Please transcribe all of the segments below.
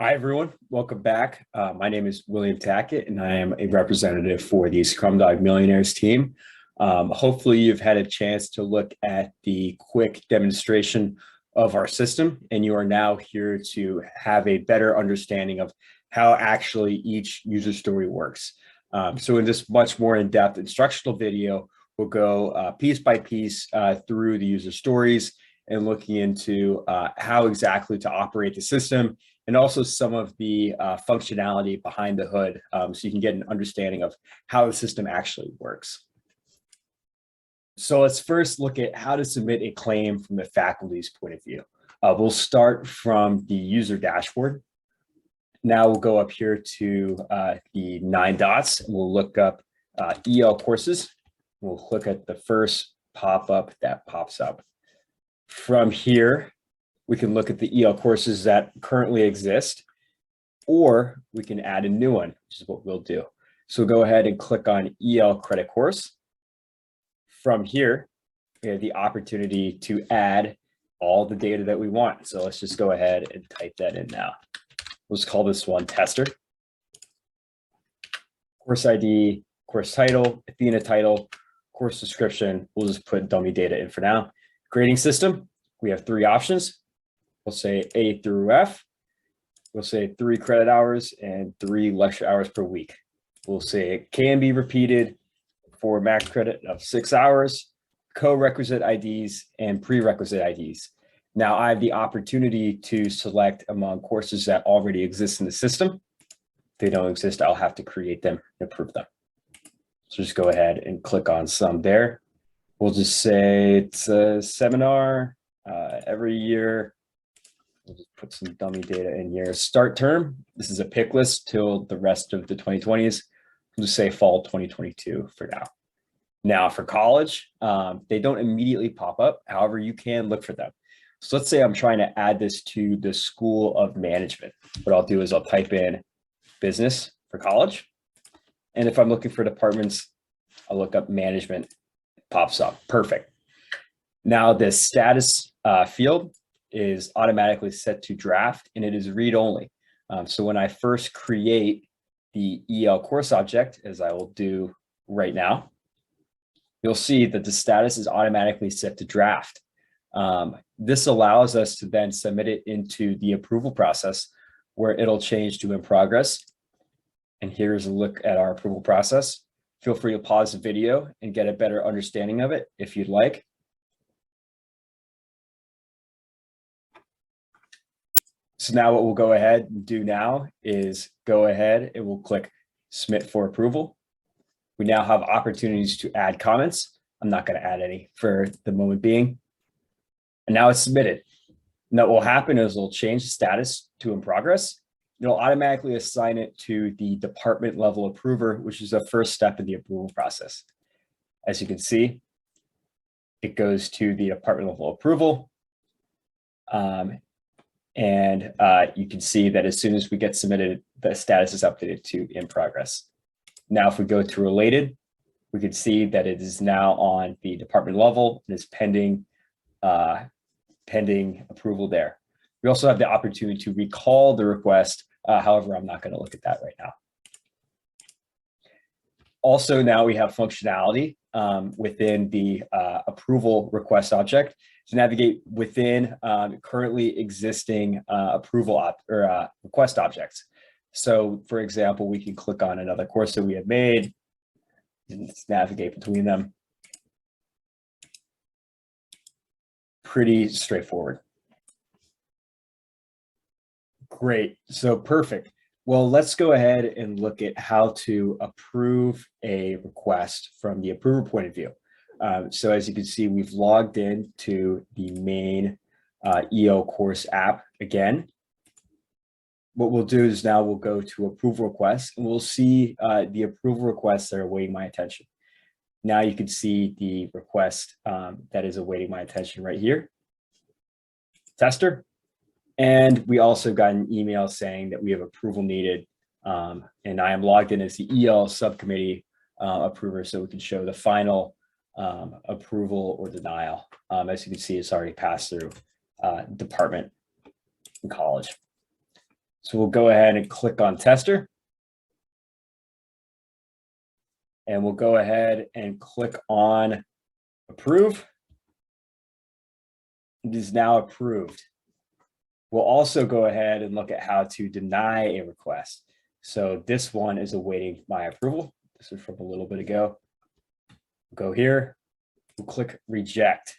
Hi, everyone. Welcome back. My name is William Tackett, and I am a representative for the Scrumdawg Millionaires team. Hopefully, you've had a chance to look at the quick demonstration of our system, and you are now here to have a better understanding of how actually each user story works. So in this much more in-depth instructional video, we'll go piece by piece through the user stories and looking into how exactly to operate the system and also some of the functionality behind the hood so you can get an understanding of how the system actually works. So let's first look at how to submit a claim from the faculty's point of view. We'll start from the user dashboard. Now we'll go up here to the 9 dots and we'll look up EL courses. We'll click at the first pop-up that pops up. From here, we can look at the EL courses that currently exist, or we can add a new one, which is what we'll do. So go ahead and click on EL credit course. From here, we have the opportunity to add all the data that we want. So let's just go ahead and type that in now. Let's call this one tester. Course ID, course title, Athena title, course description. We'll just put dummy data in for now. Grading system, we have 3 options. We'll say A through F. We'll say 3 credit hours and 3 lecture hours per week. We'll say it can be repeated for max credit of 6 hours, co-requisite IDs, and prerequisite IDs. Now I have the opportunity to select among courses that already exist in the system. If they don't exist, I'll have to create them and approve them. So just go ahead and click on some there. We'll just say it's a seminar every year. We'll just put some dummy data in here. Start term, this is a pick list till the rest of the 2020s. We'll just say fall 2022 for now. Now for college, they don't immediately pop up. However, you can look for them. So let's say I'm trying to add this to the School of Management. What I'll do is I'll type in business for college. And if I'm looking for departments, I'll look up management, it pops up, perfect. Now the status field is automatically set to draft and it is read-only. So when I first create the EL course object, as I will do right now, you'll see that the status is automatically set to draft. This allows us to then submit it into the approval process where it'll change to in progress. And here's a look at our approval process. Feel free to pause the video and get a better understanding of it if you'd like. So now what we'll go ahead and do now is go ahead and we'll click submit for approval. We now have opportunities to add comments. I'm not going to add any for the moment being. And now it's submitted. Now what will happen is it'll change the status to in progress. It'll automatically assign it to the department level approver, which is the first step in the approval process. As you can see, it goes to the department level approval. You can see that as soon as we get submitted, the status is updated to in progress. Now, if we go to related, we can see that it is now on the department level and is pending approval there. We also have the opportunity to recall the request. However, I'm not going to look at that right now. Also, now we have functionality within the approval request object to navigate within currently existing request objects. So, for example, we can click on another course that we have made and navigate between them. Pretty straightforward. Great. So perfect. Well, let's go ahead and look at how to approve a request from the approver point of view. So as you can see, we've logged in to the main EO course app again. What we'll do is now we'll go to approval requests and we'll see the approval requests that are awaiting my attention. Now you can see the request that is awaiting my attention right here. Tester. And we also got an email saying that we have approval needed. And I am logged in as the EL subcommittee approver, so we can show the final approval or denial. As you can see, it's already passed through department and college. So we'll go ahead and click on tester. And we'll go ahead and click on approve. It is now approved. We'll also go ahead and look at how to deny a request. So this one is awaiting my approval. This is from a little bit ago. We'll go here, we'll click reject.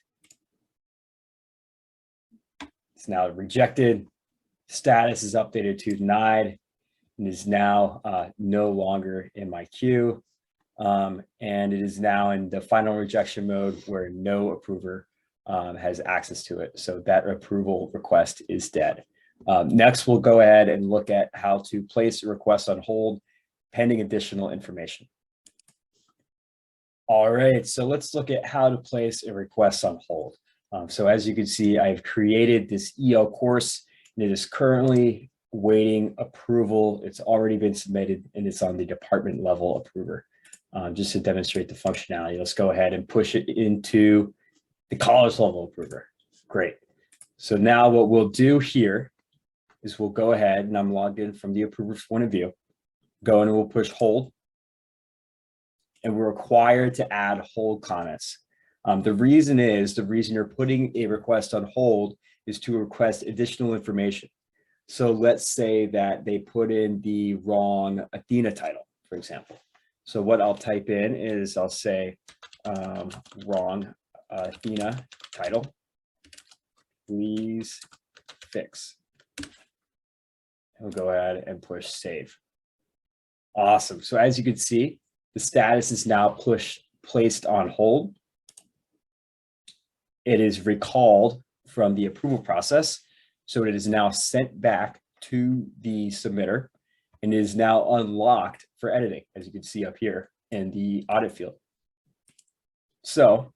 It's now rejected. Status is updated to denied and is now no longer in my queue. And it is now in the final rejection mode where no approver has access to it. So that approval request is dead. Next, we'll go ahead and look at how to place a request on hold pending additional information. All right, so let's look at how to place a request on hold. So as you can see, I've created this EL course and it is currently waiting approval. It's already been submitted and it's on the department level approver. Just to demonstrate the functionality, let's go ahead and push it into the college level approver. Great. So now what we'll do here is we'll go ahead, and I'm logged in from the approver's point of view, go and we'll push hold. And we're required to add hold comments. The reason you're putting a request on hold is to request additional information. So let's say that they put in the wrong Athena title, for example. So what I'll type in is I'll say wrong Athena title, please fix. We'll go ahead and push save. Awesome. So as you can see, the status is now placed on hold. It is recalled from the approval process. So it is now sent back to the submitter and is now unlocked for editing, as you can see up here in the audit field. So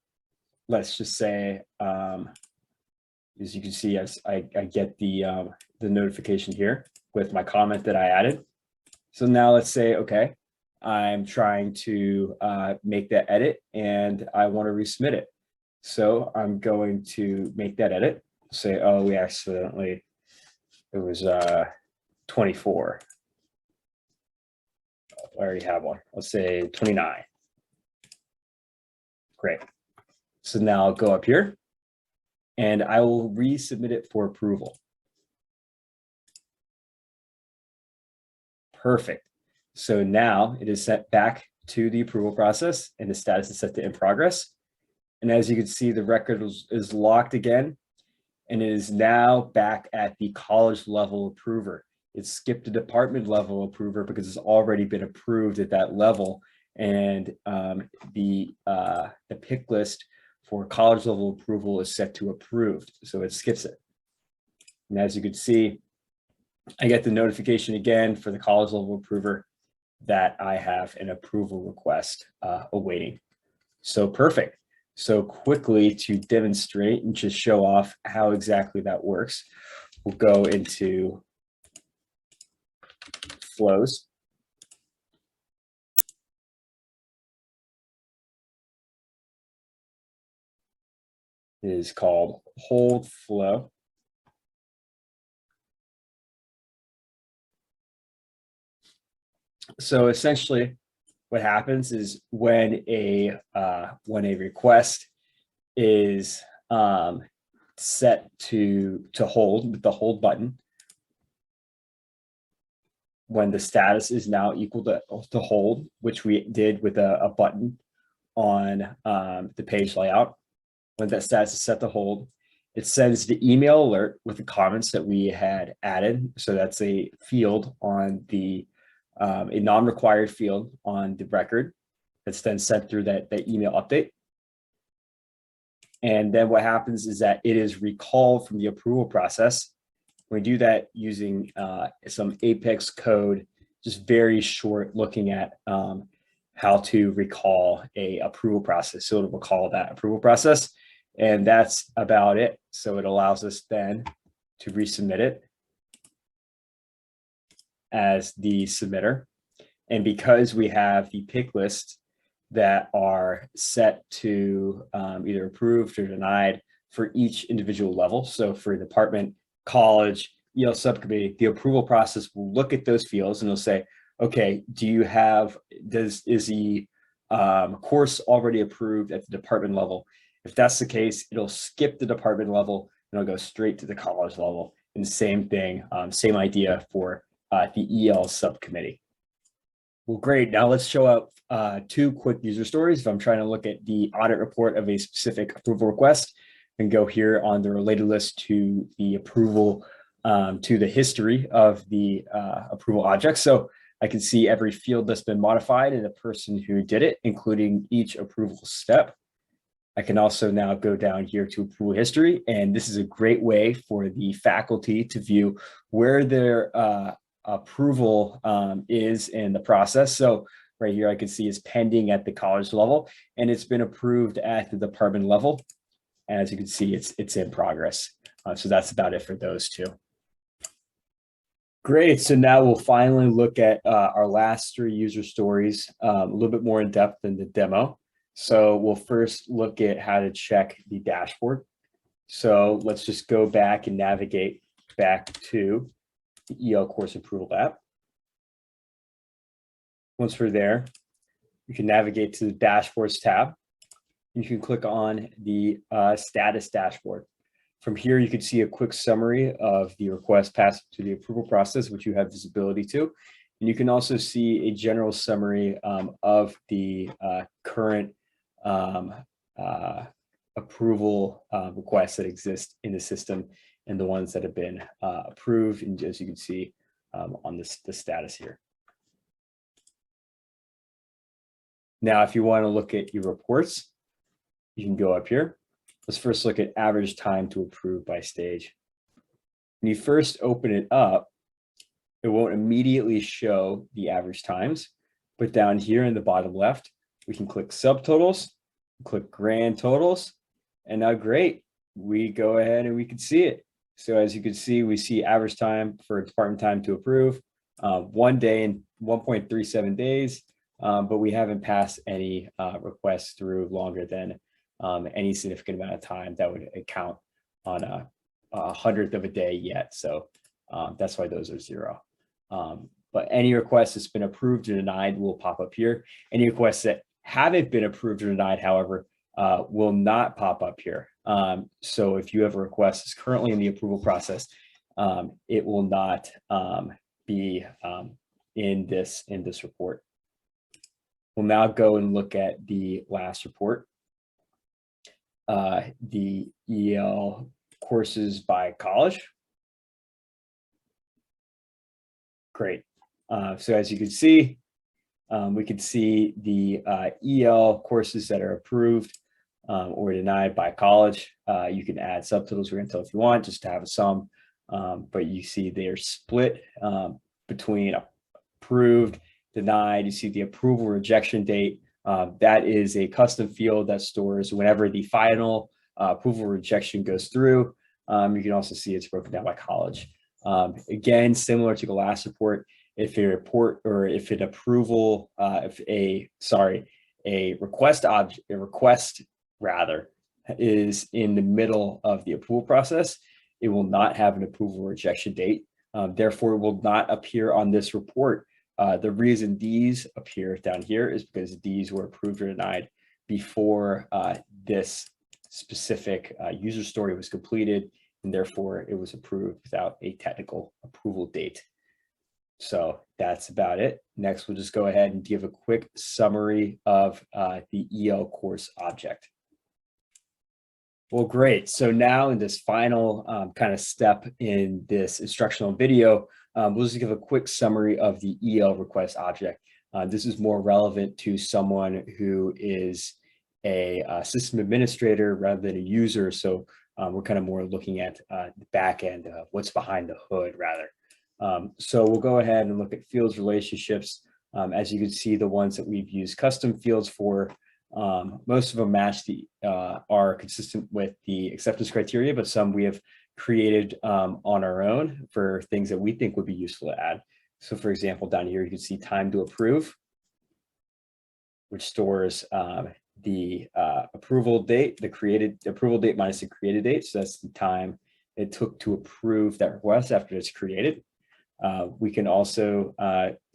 let's just say, as you can see, as I get the notification here with my comment that I added. So now let's say, okay, I'm trying to make that edit and I want to resubmit it. So I'm going to make that edit, say, oh, we accidentally, it was 24. I already have one. Let's say 29. Great. So now I'll go up here and I will resubmit it for approval. Perfect. So now it is sent back to the approval process and the status is set to in progress. And as you can see, the record is locked again and it is now back at the college level approver. It skipped the department level approver because it's already been approved at that level. And the pick list for college level approval is set to approved. So it skips it. And as you can see, I get the notification again for the college level approver that I have an approval request awaiting. So perfect. So quickly to demonstrate and just show off how exactly that works, we'll go into flows. It is called hold flow. So essentially what happens is when a request is set to hold with the hold button, when the status is now equal to hold, which we did with a button on the page layout, when that status is set to hold, it sends the email alert with the comments that we had added. So that's a field on the a non-required field on the record that's then sent through that email update. And then what happens is that it is recalled from the approval process. We do that using some Apex code, just very short, looking at how to recall a approval process. So it'll recall that approval process, and that's about it. So it allows us then to resubmit it as the submitter. And because we have the pick lists that are set to either approved or denied for each individual level, so for department, college, EL subcommittee, the approval process will look at those fields and it'll say, okay, is the course already approved at the department level? If that's the case, it'll skip the department level and it'll go straight to the college level. And the same thing, same idea for the EL subcommittee. Well, great. Now let's show up 2 quick user stories. If I'm trying to look at the audit report of a specific approval request, and go here on the related list to the approval, to the history of the approval object. So I can see every field that's been modified and the person who did it, including each approval step. I can also now go down here to approval history, and this is a great way for the faculty to view where their approval is in the process. So right here, I can see is pending at the college level, and it's been approved at the department level. And as you can see, it's in progress. So that's about it for those 2. Great. So now we'll finally look at our last 3 user stories a little bit more in depth than the demo. So we'll first look at how to check the dashboard. So let's just go back and navigate back to the EL course approval app. Once we're there, you can navigate to the dashboards tab. You can click on the status dashboard. From here, you can see a quick summary of the request passed to the approval process, which you have visibility to. And you can also see a general summary of the current approval requests that exist in the system and the ones that have been approved. And as you can see on the status here. Now, if you want to look at your reports, you can go up here. Let's first look at average time to approve by stage. When you first open it up, it won't immediately show the average times, but down here in the bottom left, we can click subtotals, click grand totals, and now great, we go ahead and we can see it. So as you can see, we see average time for department time to approve, 1 day and 1.37 days, but we haven't passed any requests through longer than any significant amount of time that would count on a 100th of a day yet. So that's why those are 0. But any request that's been approved or denied will pop up here. Any requests that haven't been approved or denied, however, will not pop up here. So if you have a request that's currently in the approval process, it will not be in this report. We'll now go and look at the last report. The EL courses by college. Great. So as you can see, we can see the EL courses that are approved or denied by college. You can add subtotals or intel if you want, just to have a sum. But you see they're split between approved, denied. You see the approval rejection date. That is a custom field that stores whenever the final approval rejection goes through. You can also see it's broken down by college. Again, similar to the last report, if a report or if an approval, a request rather is in the middle of the approval process, it will not have an approval rejection date. Therefore, it will not appear on this report. The reason these appear down here is because these were approved or denied before this specific user story was completed, and therefore it was approved without a technical approval date. So that's about it. Next, we'll just go ahead and give a quick summary of the EL course object. Well, great. So now in this final kind of step in this instructional video, we'll just give a quick summary of the EL request object. This is more relevant to someone who is a system administrator rather than a user. So we're kind of more looking at the back end of what's behind the hood rather. So we'll go ahead and look at fields relationships. As you can see, the ones that we've used custom fields for, most of them match are consistent with the acceptance criteria, but some we have created on our own for things that we think would be useful to add. So for example, down here, you can see time to approve, which stores the approval date, the approval date minus the created date. So that's the time it took to approve that request after it's created. We can also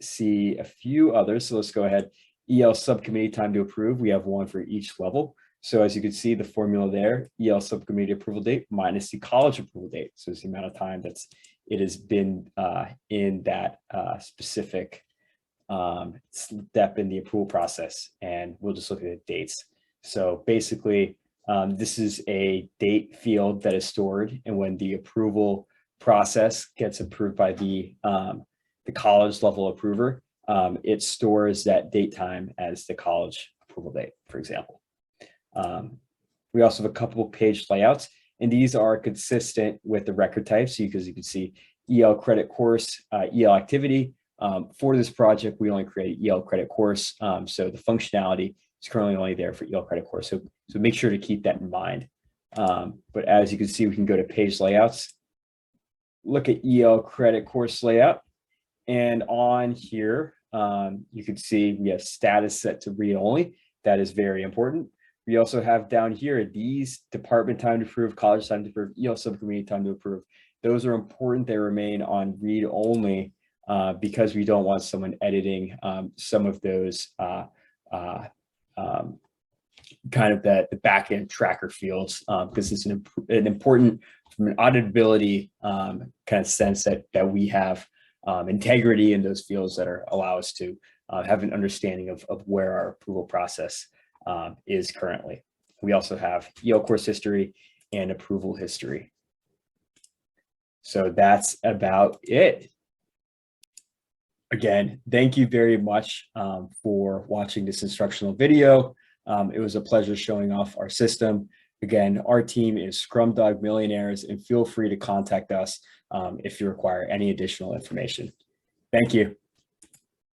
see a few others. So let's go ahead. EL subcommittee time to approve. We have one for each level. So as you can see, the formula there, EL subcommittee approval date minus the college approval date. So it's the amount of time that it has been in that specific step in the approval process. And we'll just look at the dates. So basically, this is a date field that is stored. And when the approval process gets approved by the college level approver, it stores that date time as the college approval date, for example. We also have a couple of page layouts, and these are consistent with the record types. Because you can see EL credit course, EL activity. For this project, we only create EL credit course. So the functionality is currently only there for EL credit course. So make sure to keep that in mind. But as you can see, we can go to page layouts, look at EL credit course layout. And on here, you can see we have status set to read only. That is very important. We also have down here these department time to approve, college time to approve, EL subcommittee time to approve. Those are important. They remain on read only because we don't want someone editing some of those kind of the backend tracker fields, because it's an important from an auditability kind of sense that we have integrity in those fields that allow us to have an understanding of where our approval process is currently. We also have EL course history and approval history. So that's about it. Again, thank you very much for watching this instructional video. It was a pleasure showing off our system. Again, our team is Scrumdawg Millionaires, and feel free to contact us if you require any additional information. Thank you.